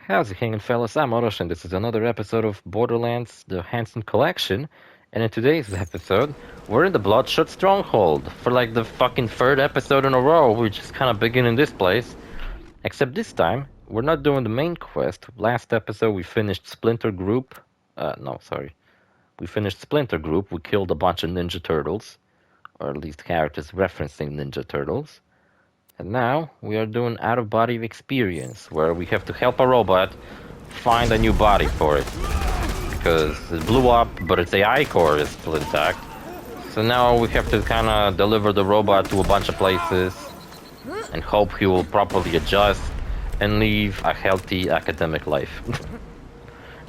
How's it hanging, fellas? I'm OrosZ, and this is another episode of Borderlands The Handsome Collection. And in today's episode, we're in the Bloodshot Stronghold for like the fucking third episode in a row. We're just kind of beginning this place. Except this time, we're not doing the main quest. Last episode, we finished Splinter Group. No, sorry. We finished Splinter Group. We killed a bunch of Ninja Turtles. Or at least characters referencing Ninja Turtles. And now we are doing out-of-body experience, where we have to help a robot find a new body for it. Because it blew up, but its AI core is still intact. So now we have to kind of deliver the robot to a bunch of places and hope he will properly adjust and live a healthy academic life.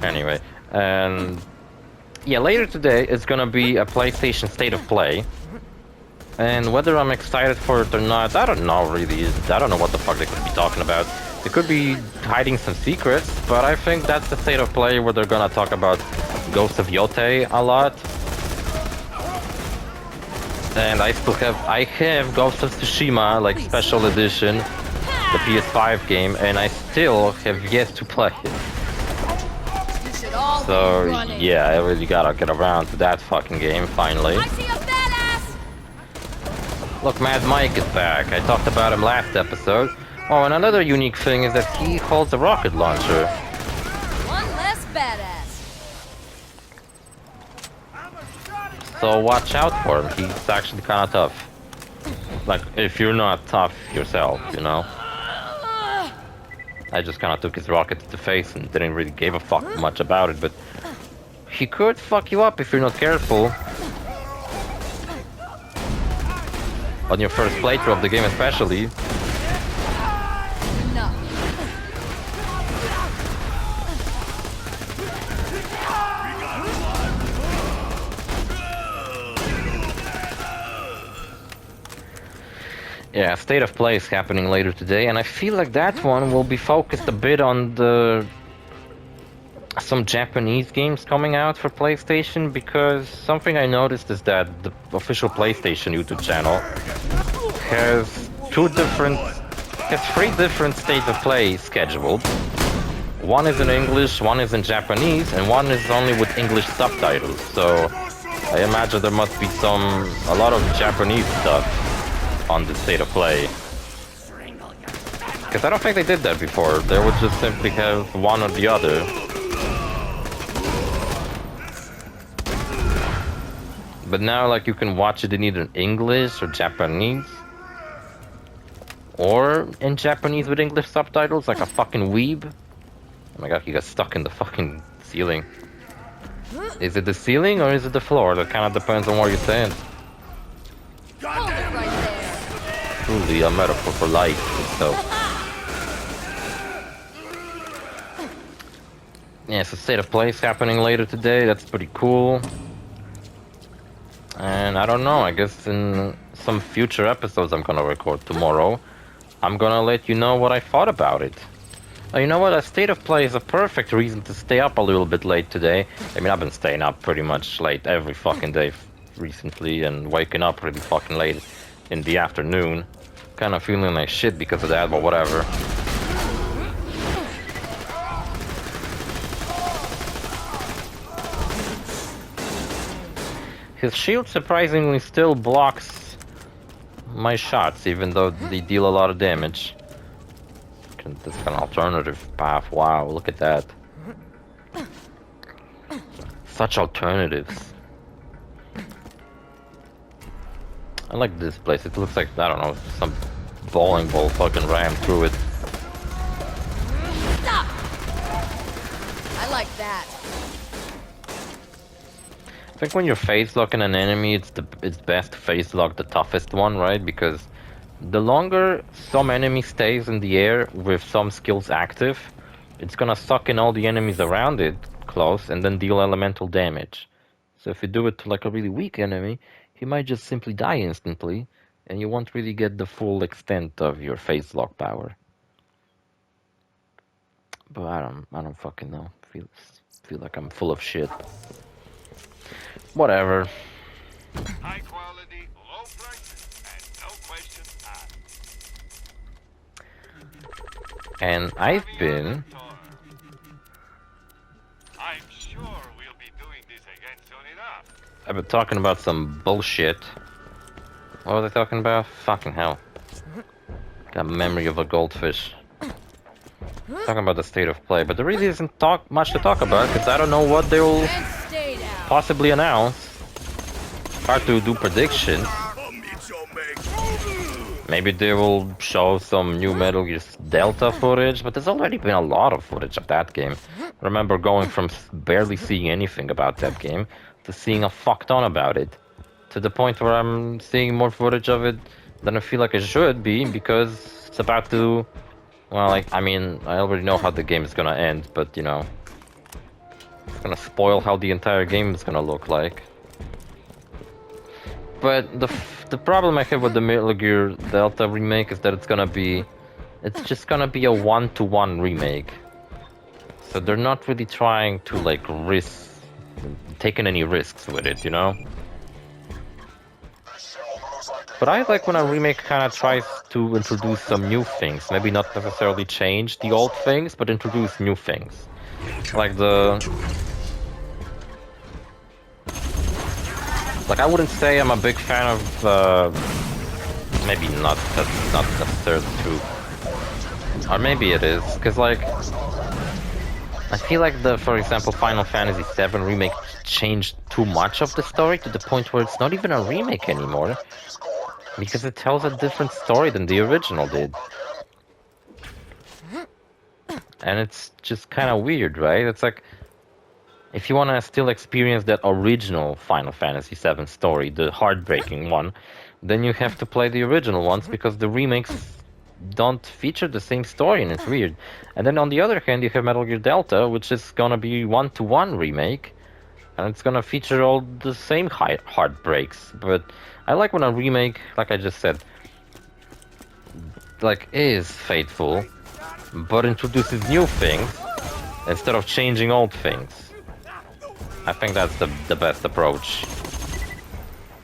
Anyway, and yeah, later today it's gonna be a PlayStation State of Play. And whether I'm excited for it or not, I don't know really. I don't know what the fuck they could be talking about. They could be hiding some secrets, but I think that's the State of Play where they're gonna talk about Ghost of Yotei a lot. And I have Ghost of Tsushima, like special edition, the PS5 game, and I still have yet to play it. So yeah, I really gotta get around to that fucking game finally. Look, Mad Mike is back. I talked about him last episode. Oh, and another unique thing is that he holds a rocket launcher. One less badass. So watch out for him. He's actually kind of tough. Like, if you're not tough yourself, you know? I just kind of took his rocket to the face and didn't really give a fuck much about it, but he could fuck you up if you're not careful. On your first playthrough of the game especially. No. Yeah, State of Play is happening later today, and I feel like that one will be focused a bit on some Japanese games coming out for PlayStation, because something I noticed is that the official PlayStation YouTube channel has three different State of Play scheduled. One is in English, one is in Japanese, and one is only with English subtitles. So I imagine there must be a lot of Japanese stuff on the State of Play. Because I don't think they did that before. They would just simply have one or the other. But now, like, you can watch it in either English or Japanese. Or in Japanese with English subtitles, like a fucking weeb. Oh my god, he got stuck in the fucking ceiling. Is it the ceiling or is it the floor? That kind of depends on where you stand. Hold it right there. Truly a metaphor for life itself. Yeah, so State of Play is happening later today. That's pretty cool. And I don't know, I guess in some future episodes I'm gonna record tomorrow, I'm gonna let you know what I thought about it. Oh, you know what? A State of Play is a perfect reason to stay up a little bit late today. I mean, I've been staying up pretty much late every fucking day recently and waking up pretty fucking late in the afternoon. Kind of feeling like shit because of that, but whatever. His shield surprisingly still blocks my shots, even though they deal a lot of damage. This is an alternative path. Wow, look at that. Such alternatives. I like this place. It looks like, I don't know, some bowling ball fucking rammed through it. Stop. I like that. I think when you're face locking an enemy, it's best to face lock the toughest one, right? Because the longer some enemy stays in the air with some skills active, it's gonna suck in all the enemies around it close and then deal elemental damage. So if you do it to like a really weak enemy, he might just simply die instantly, and you won't really get the full extent of your face lock power. But I don't fucking know. Feel like I'm full of shit. Whatever. High quality, low prices, and no questions asked. And I've been I've been talking about some bullshit. What was I talking about? Fucking hell. Got memory of a goldfish. Talking about the state of play, but there really isn't much to talk about because I don't know what they will And stay down. possibly announce. Hard to do predictions. Maybe they will show some new Metal Gear Delta footage, but there's already been a lot of footage of that game. I remember going from barely seeing anything about that game to seeing a fuck ton about it. To the point where I'm seeing more footage of it than I feel like I should be, because it's about to... Well, like, I mean, I already know how the game is gonna end, but, you know... It's gonna spoil how the entire game is gonna look like. But the problem I have with the Metal Gear Delta remake is that it's just gonna be a one-to-one remake. So they're not really trying to like taking any risks with it, you know? But I like when a remake kind of tries to introduce some new things. Maybe not necessarily change the old things, but introduce new things. Like I wouldn't say I'm a big fan of, maybe not, that's not necessarily true. Or maybe it is, because like, I feel like for example, Final Fantasy VII Remake changed too much of the story to the point where it's not even a remake anymore. Because it tells a different story than the original did. And it's just kind of weird, right? It's like, if you want to still experience that original Final Fantasy VII story, the heartbreaking one, then you have to play the original ones because the remakes don't feature the same story and it's weird. And then on the other hand, you have Metal Gear Delta, which is gonna be one-to-one remake, and it's gonna feature all the same heartbreaks. But I like when a remake, like I just said, like is faithful, but introduces new things instead of changing old things. I think that's the best approach.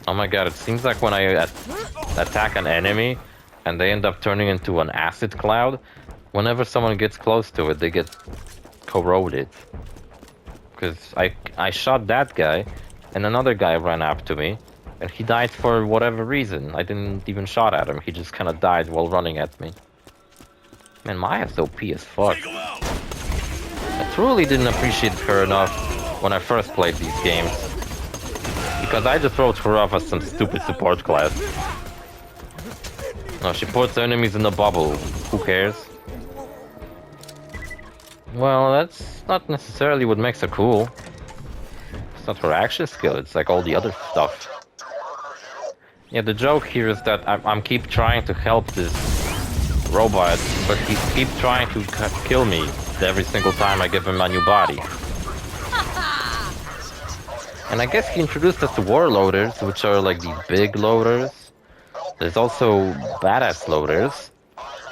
Oh my god, it seems like when I attack an enemy and they end up turning into an acid cloud, whenever someone gets close to it, they get corroded. Because I shot that guy, and another guy ran up to me, and he died for whatever reason. I didn't even shot at him, he just kind of died while running at me. Man, Maya's OP as fuck. I truly didn't appreciate her enough when I first played these games, because I just wrote her off as some stupid support class. No, she puts enemies in a bubble. Who cares? Well, that's not necessarily what makes her cool. It's not her action skill, it's like all the other stuff. Yeah, the joke here is that I'm keep trying to help this robot, but he keeps trying to kill me every single time I give him a new body. And I guess he introduced us to war loaders, which are like these big loaders. There's also badass loaders.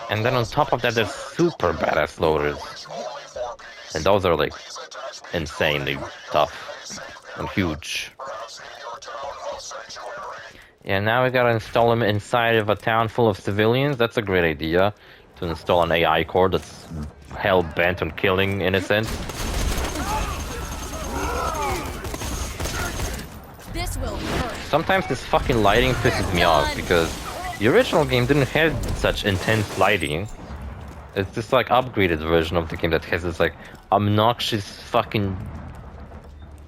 And then on top of that, there's super badass loaders. And those are like insanely tough and huge. Yeah, now we gotta install them inside of a town full of civilians. That's a great idea, to install an AI core that's hell-bent on killing innocents. This will hurt. Sometimes this fucking lighting pisses me off, because the original game didn't have such intense lighting. It's this like upgraded version of the game that has this like obnoxious fucking,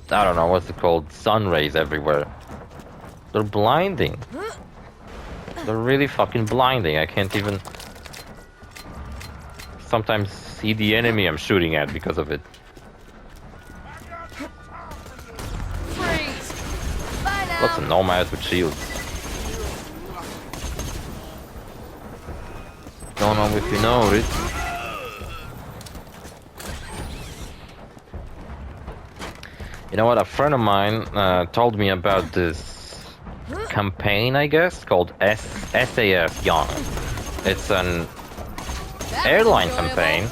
I don't know what's it called, sun rays everywhere. They're blinding. They're really fucking blinding. I can't even sometimes see the enemy I'm shooting at because of it. Freeze. Bye now. Lots of nomads with shields. Don't know if you know it. You know what? A friend of mine told me about this campaign, I guess, called SAS Young. It's an airline campaign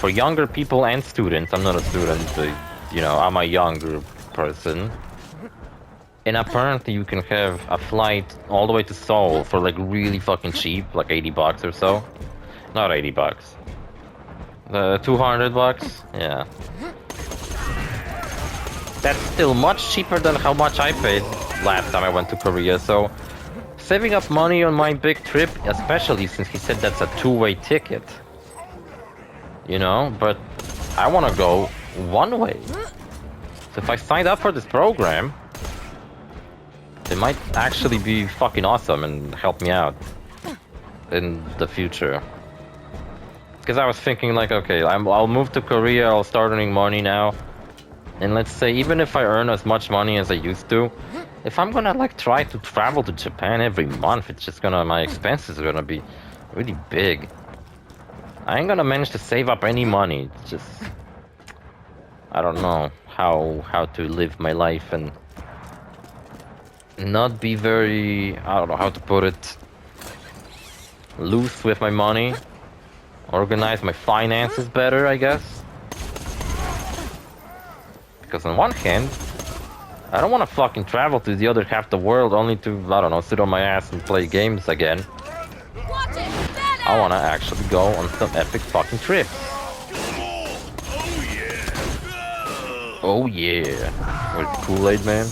for younger people and students. I'm not a student, but, you know, I'm a younger person. And apparently you can have a flight all the way to Seoul for like really fucking cheap, like 80 bucks or so. Not 80 bucks. 200 bucks? Yeah. that's still much cheaper than how much I paid last time I went to Korea, so saving up money on my big trip, especially since he said that's a two-way ticket. You know, but I want to go one way. So if I signed up for this program, it might actually be fucking awesome and help me out in the future. Because I was thinking like, okay, I'll move to Korea, I'll start earning money now. And let's say, even if I earn as much money as I used to, if I'm gonna like try to travel to Japan every month, it's just gonna, my expenses are gonna be really big. I ain't gonna manage to save up any money. It's just, I don't know how to live my life and not be very, I don't know how to put it, loose with my money. Organize my finances better, I guess. Because on one hand, I don't want to fucking travel to the other half of the world only to, I don't know, sit on my ass and play games again. I want to actually go on some epic fucking trips. Oh yeah. With the Kool-Aid man.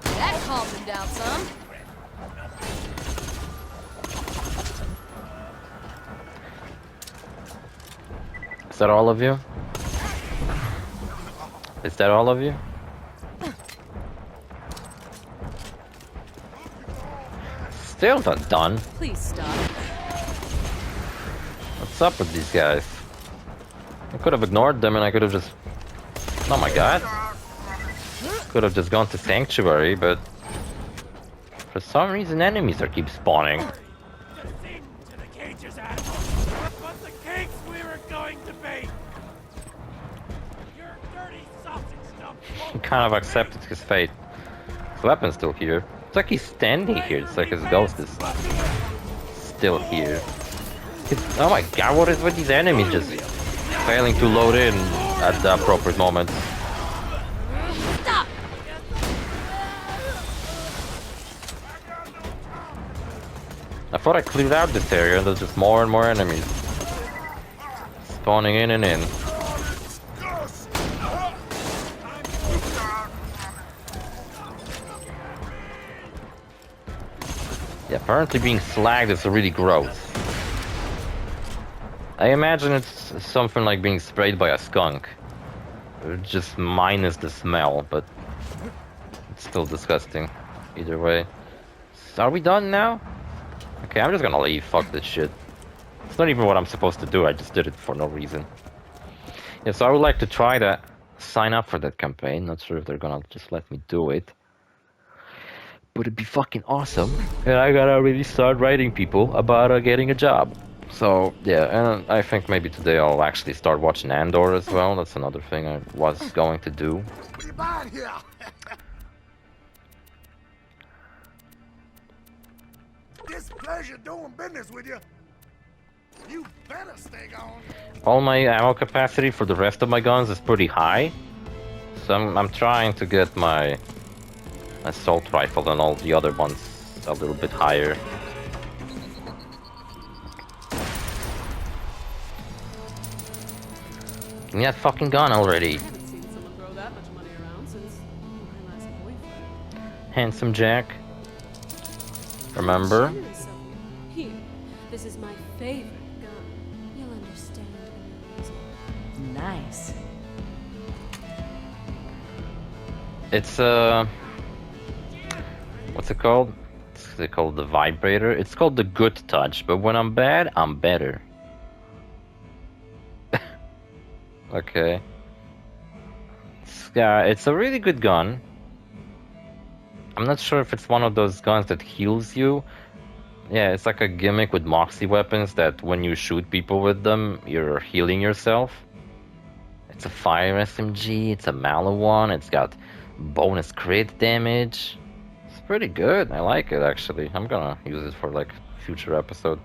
That calmed him down some. Is that all of you? Is that all of you? Still not done. Please stop. What's up with these guys? I could have ignored them and I could have just... Oh my god. Could have just gone to Sanctuary, but... For some reason enemies are keep spawning. He kind of accepted his fate. His weapon's still here. It's like he's standing here. It's like his ghost is still here. Oh my god, what is with these enemies just failing to load in at the appropriate moment? Stop. I thought I cleared out this area and there's just more and more enemies spawning in and in. Yeah, apparently being slagged is really gross. I imagine it's something like being sprayed by a skunk. Just minus the smell, but it's still disgusting. Either way. So are we done now? Okay, I'm just gonna leave. Fuck this shit. It's not even what I'm supposed to do, I just did it for no reason. Yeah, so I would like to try to sign up for that campaign. Not sure if they're gonna just let me do it. But it'd be fucking awesome. And I gotta really start writing people about getting a job. So, yeah, and I think maybe today I'll actually start watching Andor as well. That's another thing I was going to do. It's pleasure doing business with you. You better stay gone. All my ammo capacity for the rest of my guns is pretty high. So I'm trying to get my assault rifle and all the other ones a little bit higher. Give me that fucking gun already. I haven't seen someone throw that much money around since my last boyfriend. Handsome Jack. Remember? Generous of you. Here, this is my favorite gun. You'll understand when you use it. Nice. It's what's it called? It's called the vibrator. It's called the good touch, but when I'm bad, I'm better. Okay. It's a really good gun. I'm not sure if it's one of those guns that heals you. Yeah, it's like a gimmick with Moxie weapons that when you shoot people with them, you're healing yourself. It's a fire SMG, it's a Mallow one, it's got bonus crit damage. It's pretty good, I like it actually. I'm gonna use it for like future episode.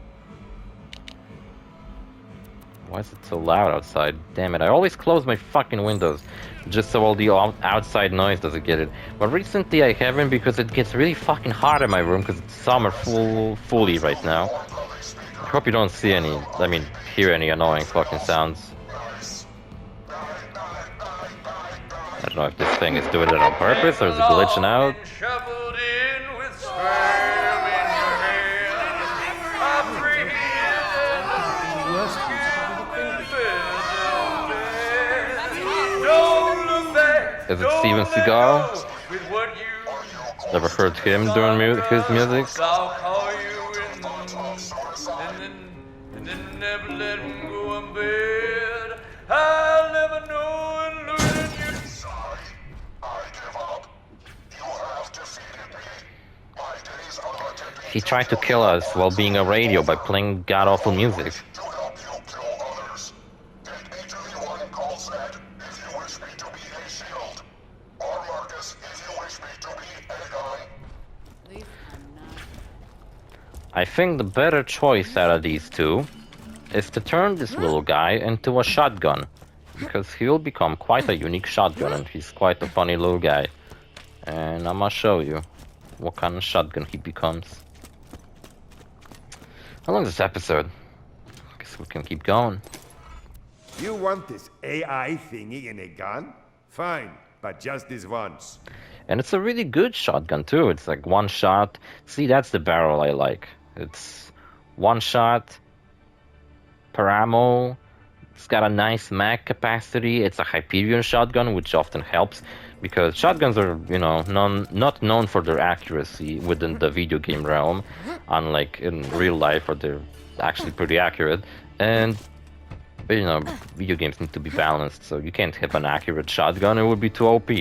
Why is it so loud outside? Damn it, I always close my fucking windows just so all the outside noise doesn't get it. But recently I haven't because it gets really fucking hot in my room because it's summer fully right now. I hope you don't see any, hear any annoying fucking sounds. I don't know if this thing is doing it on purpose or is it glitching out. Shuffled in with sperm in your hand. I breathe Don't look back. Is it Steven Seagal? With what you Never heard him doing his music. I'll call you and then never let him go on bed. I'll never know and look at you. Sorry, I give up. You have defeated me. My days are attempting He tried to kill us while being a radio by playing god-awful music. to help you kill others. Take me to the OrosZ if you wish me to be a shield. Or Marcus if you wish me to be a gun. Leave him now. I think the better choice out of these two is to turn this little guy into a shotgun. Because he'll become quite a unique shotgun and he's quite a funny little guy. And I'm gonna show you what kind of shotgun he becomes. How long is this episode? Guess we can keep going. You want this AI thingy in a gun? Fine, but just this once. And it's a really good shotgun too. It's like one shot. See, that's the barrel I like. It's one shot per ammo. It's got a nice mag capacity. It's a Hyperion shotgun, which often helps because shotguns are, you know, not known for their accuracy within the video game realm, unlike in real life where they're actually pretty accurate. And you know, video games need to be balanced, so you can't have an accurate shotgun. It would be too OP.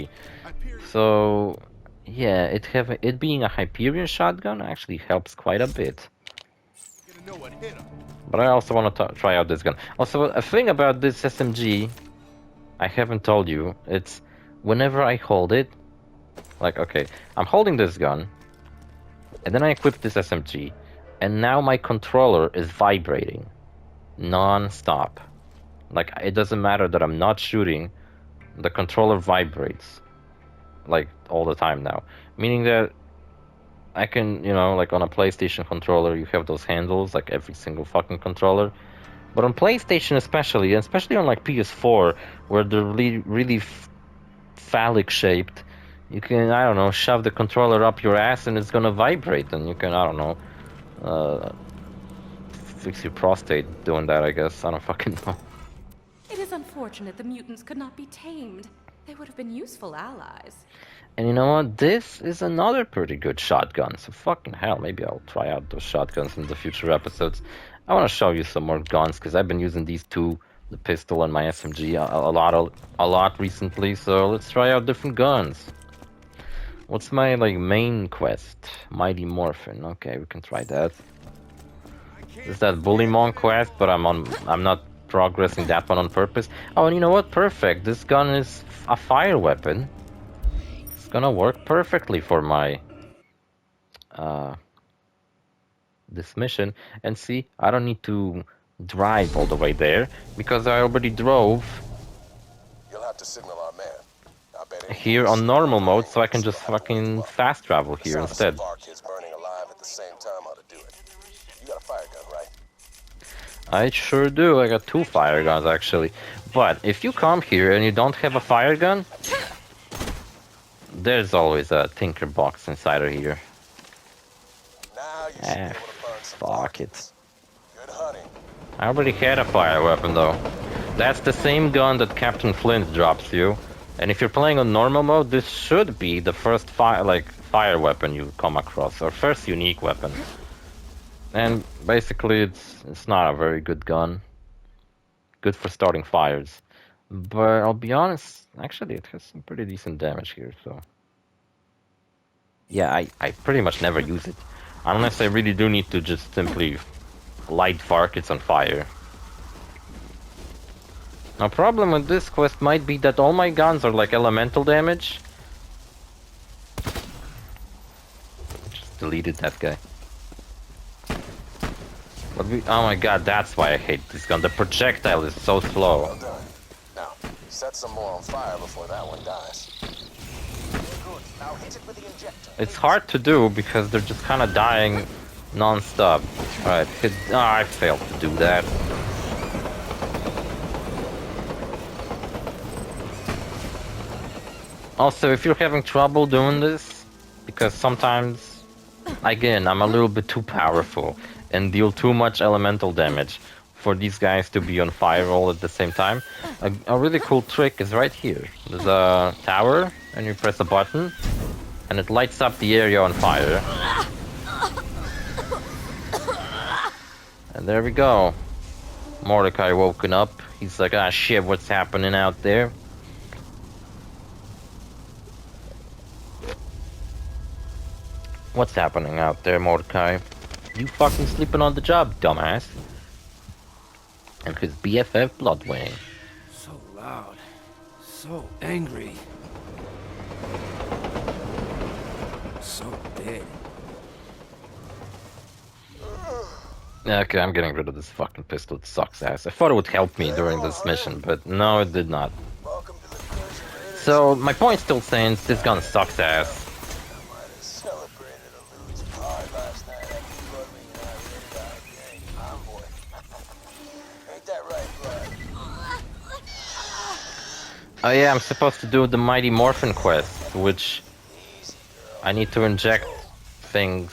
So yeah, it being a Hyperion shotgun actually helps quite a bit. But I also want to try out this gun. Also, a thing about this SMG I haven't told you, it's whenever I hold it, like, okay, I'm holding this gun, and then I equip this SMG, and now my controller is vibrating non-stop. Like, it doesn't matter that I'm not shooting, the controller vibrates, like, all the time now. Meaning that I can, you know, like on a PlayStation controller, you have those handles, like every single fucking controller. But on PlayStation especially, and especially on like PS4, where they're really phallic shaped, you can, I don't know, shove the controller up your ass and it's gonna vibrate, and you can, I don't know, fix your prostate doing that, I guess. I don't fucking know. It is unfortunate the mutants could not be tamed. They would have been useful allies. And you know what? This is another pretty good shotgun. So fucking hell, maybe I'll try out those shotguns in the future episodes. I want to show you some more guns because I've been using these two, the pistol and my SMG, a lot recently. So let's try out different guns. What's my like main quest? Mighty Morphin. Okay, we can try that. Is that Bullymon quest? But I'm not progressing that one on purpose. Oh, and you know what? Perfect. This gun is a fire weapon. It's gonna work perfectly for my this mission. And see, I don't need to drive all the way there because I already drove You'll have to signal our man. I bet here on normal mode, so I can just fucking fast travel here instead. kids burning alive at the same time ought to do it. You got a fire gun, right? I sure do. I got 2 fire guns actually. But if you come here and you don't have a fire gun, there's always a tinker box inside of here. Now you should be able to burn some Fuck it. kids. Good hunting. I already had a fire weapon though. That's the same gun that Captain Flint drops you. And if you're playing on normal mode, this should be the first fire weapon you come across, or first unique weapon. And basically it's not a very good gun. Good for starting fires. But I'll be honest, actually it has some pretty decent damage here, so. Yeah, I pretty much never use it. Unless I really do need to just simply light Varkits on fire. Now, problem with this quest might be that all my guns are like elemental damage. Just deleted that guy. But oh my god, that's why I hate this gun. The projectile is so slow. Well done. Now, set some more on fire before that one dies. Good. Now hit it with the injector. It's hard to do because they're just kind of dying non-stop. Alright, hit. Oh, I failed to do that. Also, if you're having trouble doing this, because sometimes, again, I'm a little bit too powerful and deal too much elemental damage for these guys to be on fire all at the same time, a really cool trick is right here. There's a tower, and you press a button, and it lights up the area on fire. And there we go. Mordecai woken up. He's like, ah shit, what's happening out there? What's happening out there, Mordecai? You fucking sleeping on the job, dumbass. And his BFF Bloodwing. So loud. So angry. So dead. Okay, I'm getting rid of this fucking pistol. It sucks ass. I thought it would help me during this mission, but no, it did not. So, my point still stands, this gun sucks ass. Oh yeah, I'm supposed to do the Mighty Morphin quest, which I need to inject things.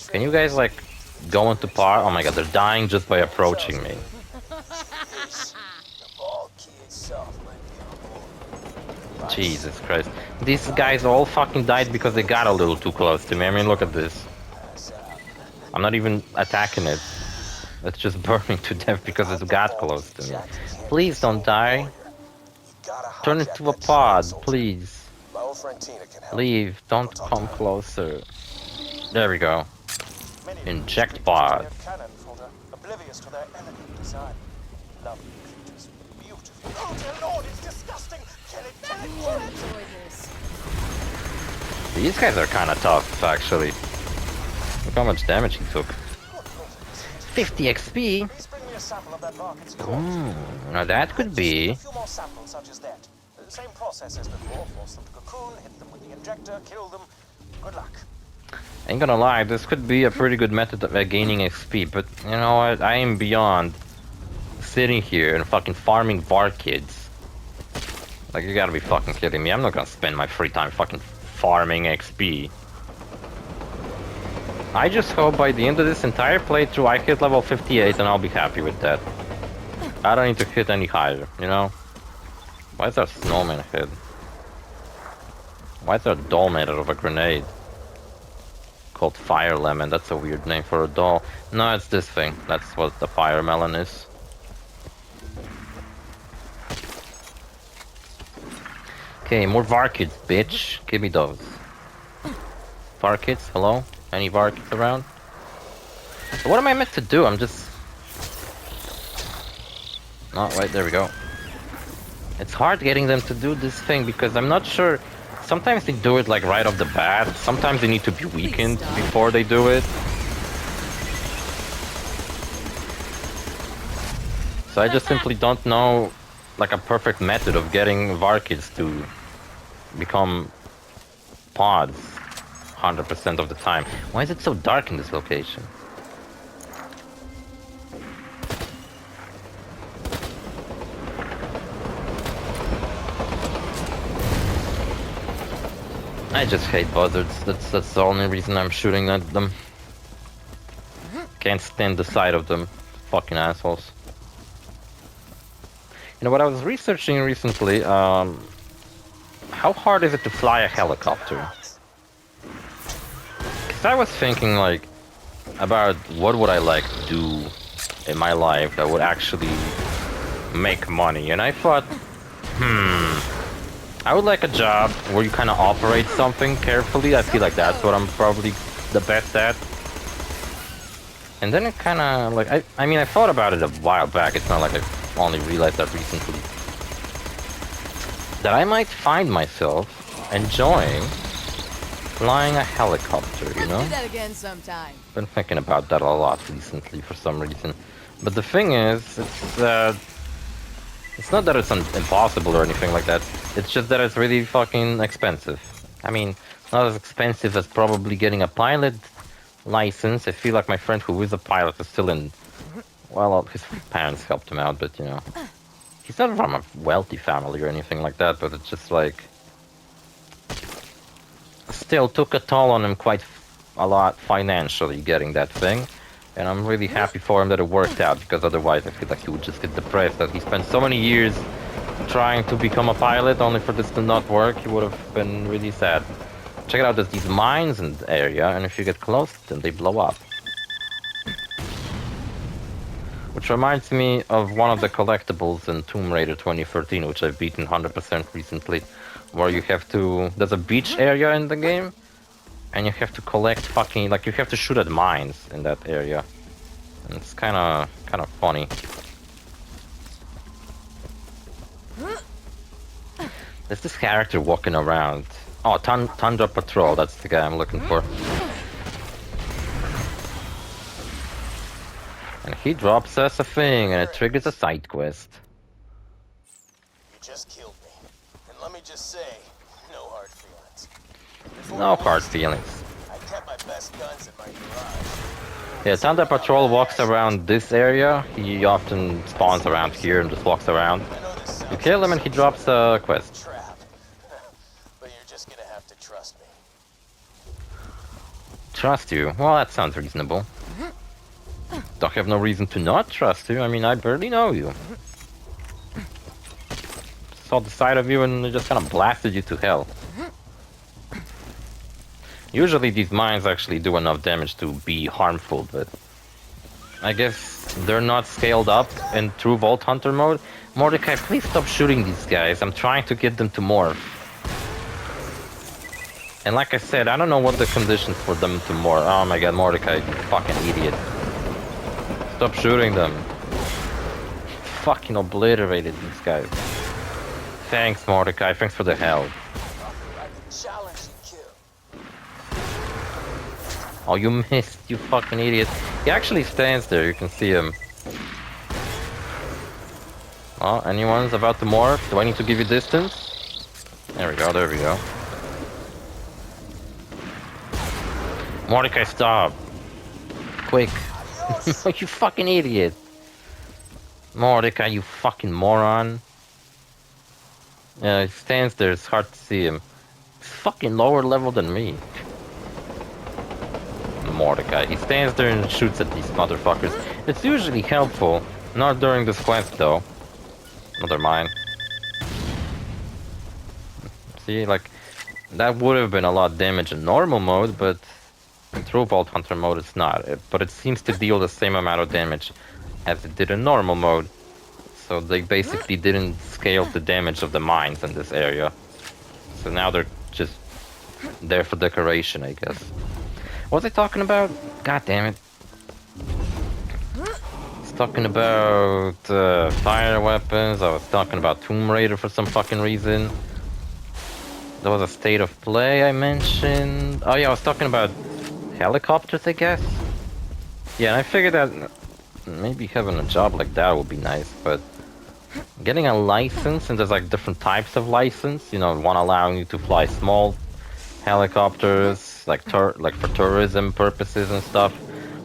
Can you guys like go into par? Oh my god, they're dying just by approaching me. Jesus Christ. These guys all fucking died because they got a little too close to me. I mean, look at this. I'm not even attacking it. It's just burning to death because it got close to me. Please don't die. Turn into a pod, please. Leave, don't come closer. There we go. Inject pod. These guys are kinda tough, actually. Look how much damage he took. 50 XP? Now that could be... Same process as before. Force them to cocoon, hit them with the injector, kill them. Good luck. Ain't gonna lie, this could be a pretty good method of gaining XP, but you know what? I am beyond sitting here and fucking farming bar kids. Like, you gotta be fucking kidding me. I'm not gonna spend my free time fucking farming XP. I just hope by the end of this entire playthrough I hit level 58 and I'll be happy with that. I don't need to hit any higher, you know? Why is there a snowman head? Why is there a doll made out of a grenade? Called Fire Lemon, that's a weird name for a doll. No, it's this thing. That's what the Fire Melon is. Okay, more Varkids, bitch. Give me those. Varkids, hello? Any Varkids around? So what am I meant to do? I'm just... Oh, wait, there we go. It's hard getting them to do this thing because I'm not sure. Sometimes they do it like right off the bat. Sometimes they need to be weakened before they do it. So I just simply don't know like a perfect method of getting Varkids to become pods 100% of the time. Why is it so dark in this location? I just hate buzzards. That's the only reason I'm shooting at them. Can't stand the sight of them. Fucking assholes. You know what I was researching recently? How hard is it to fly a helicopter? Cause I was thinking like about what would I like to do in my life that would actually make money, and I thought, I would like a job where you kind of operate something carefully. I feel like that's what I'm probably the best at. And then it kind of like, I mean, I thought about it a while back. It's not like I only realized that recently. That I might find myself enjoying flying a helicopter, you know? Do that again sometime. Been thinking about that a lot recently for some reason. But the thing is, it's not that it's impossible or anything like that. It's just that it's really fucking expensive. I mean, not as expensive as probably getting a pilot license. I feel like my friend who is a pilot is still in... Well, his parents helped him out, but you know... He's not from a wealthy family or anything like that, but it's just like... still took a toll on him quite a lot financially getting that thing. And I'm really happy for him that it worked out, because otherwise I feel like he would just get depressed that he spent so many years trying to become a pilot only for this to not work. He would have been really sad. Check it out, there's these mines in the area, and if you get close to them, they blow up. Which reminds me of one of the collectibles in Tomb Raider 2013, which I've beaten 100% recently, where you have to... There's a beach area in the game, and you have to collect fucking... Like, you have to shoot at mines in that area. And it's kind of funny. There's this character walking around. Oh, Tundra Patrol, that's the guy I'm looking for. And he drops us a thing, and it triggers a side quest. You just killed me. And let me just say, no hard feelings. No hard feelings. I kept my best guns in my garage. Yeah, Tundra Patrol walks around this area. He often spawns around here and just walks around. You kill him and he drops a quest. Trap. But you're just gonna have to trust me. Trust you? Well, that sounds reasonable. Don't have no reason to not trust you. I mean, I barely know you. Saw the side of you and it just kind of blasted you to hell. Usually these mines actually do enough damage to be harmful, but I guess they're not scaled up in true Vault Hunter mode. Mordecai, please stop shooting these guys. I'm trying to get them to morph. And like I said, I don't know what the conditions for them to morph. Oh my god, Mordecai, you fucking idiot. Stop shooting them. Fucking obliterated these guys. Thanks, Mordecai. Thanks for the help. Challenge you, kill. Oh, you missed, you fucking idiot. He actually stands there. You can see him. Oh, anyone's about to morph? Do I need to give you distance? There we go, there we go. Mordecai, stop. Quick. You fucking idiot. Mordecai, you fucking moron. Yeah, he stands there, it's hard to see him. He's fucking lower level than me. Mordecai, he stands there and shoots at these motherfuckers. It's usually helpful. Not during this quest though. Never mind. See, like, that would have been a lot of damage in normal mode, but in true Vault Hunter mode it's not. But it seems to deal the same amount of damage as it did in normal mode. So they basically didn't scale the damage of the mines in this area. So now they're just there for decoration, I guess. What was I talking about? God damn it. I was talking about fire weapons. I was talking about Tomb Raider for some fucking reason. There was a state of play I mentioned. Oh yeah, I was talking about helicopters, I guess. Yeah, and I figured that maybe having a job like that would be nice, but getting a license, and there's like different types of license, you know, one allowing you to fly small helicopters, like for tourism purposes and stuff,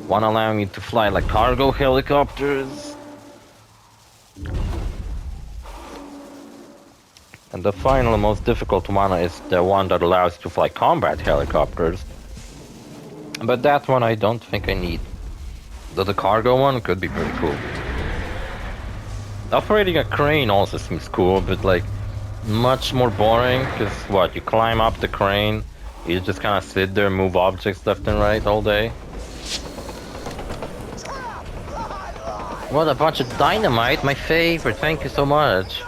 one allowing you to fly like cargo helicopters, and the final most difficult one is the one that allows you to fly combat helicopters, but that one I don't think I need. Though the cargo one could be pretty cool. Operating a crane also seems cool, but like much more boring, because what, you climb up the crane, you just kind of sit there and move objects left and right all day. What a bunch of dynamite, my favorite, thank you so much.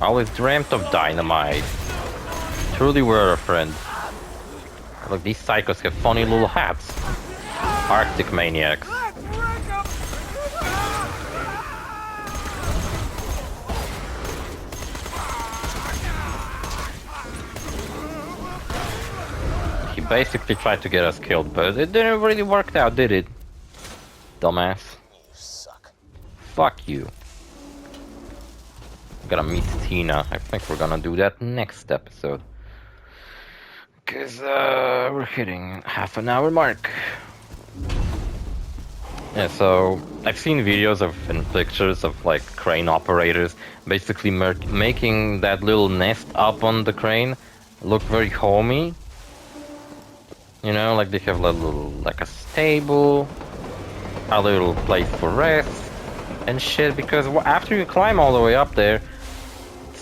I always dreamt of dynamite. Truly were a friend. Look, these psychos have funny little hats. Arctic maniacs. He basically tried to get us killed, but it didn't really work out, did it? Dumbass. You suck. Fuck you. Gotta meet Tina. I think we're gonna do that next episode. Cause we're hitting half an hour mark. Yeah, so I've seen videos of and pictures of like crane operators basically making that little nest up on the crane look very homey. You know, like they have a little, like a stable, a little place for rest and shit. Because after you climb all the way up there,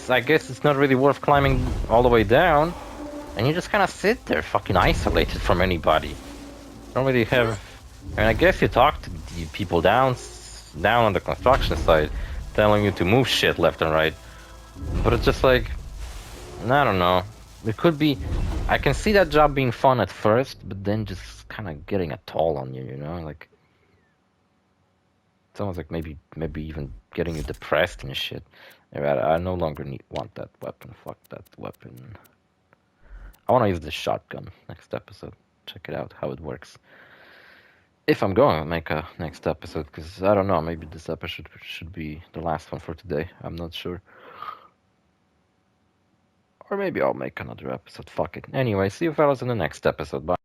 I guess it's not really worth climbing all the way down, and you just kind of sit there, fucking isolated from anybody. Don't really have. I mean, I guess you talk to the people down on the construction site, telling you to move shit left and right. But it's just like, I don't know. It could be. I can see that job being fun at first, but then just kind of getting a toll on you, you know, like. It's almost like maybe even getting you depressed and shit. I no longer want that weapon. Fuck that weapon. I want to use the shotgun next episode. Check it out, how it works. If I'm going to make a next episode, because I don't know, maybe this episode should be the last one for today. I'm not sure. Or maybe I'll make another episode. Fuck it. Anyway, see you fellas in the next episode. Bye.